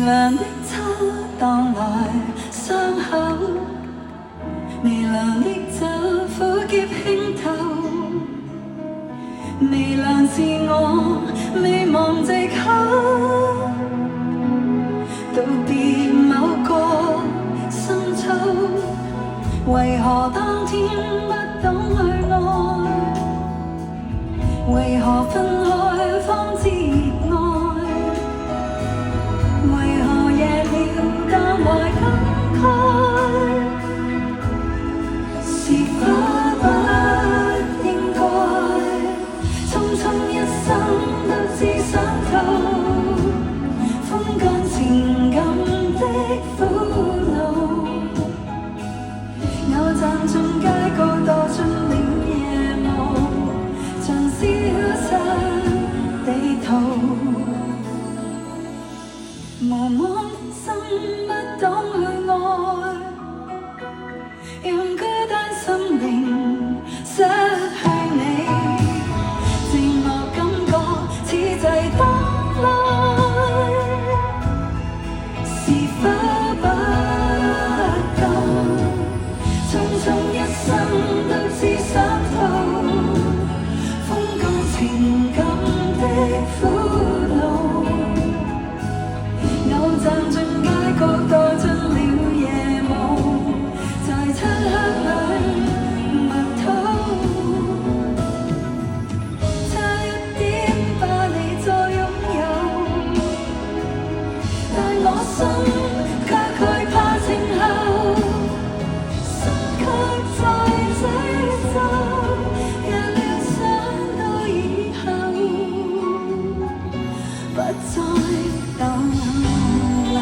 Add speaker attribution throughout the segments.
Speaker 1: 涼的秋蕩來傷口，微涼的酒苦澀輕透，微涼自我未忘藉口，道別某個深秋，為何當天不懂去愛，為何分開方知熱愛，為何夜了但懷感慨，是否不應該匆匆一生都只想透，風乾情感的苦惱，我站進街角墮進了夜霧，像消失地圖，無望心不懂去愛，讓孤單心靈失去你，寂寞感覺此際當來，是否不夠匆匆一生都只想透，風乾情感的苦惱，我站進街角墮進了夜霧，在漆黑裏默禱，差一點把你再擁有，但我心卻懼怕靜候，心卻在這週，也料想到以後不再逗留。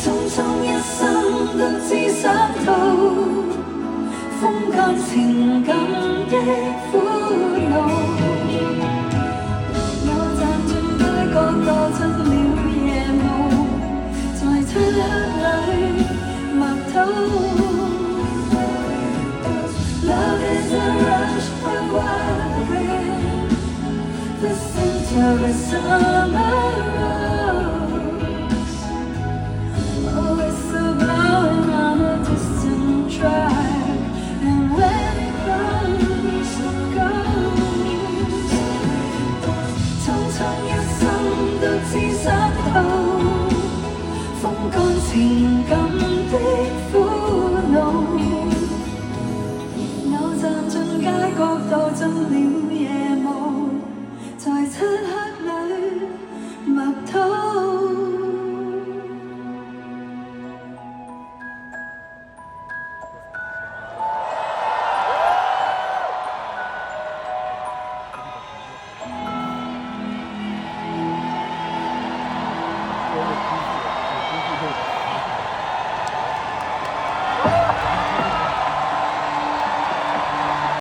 Speaker 1: 匆匆一生都只想透，風乾情感的苦惱，我站進街角墮進了夜霧，在漆黑裏默禱。Love is a rush, a wild wind, listen to the summer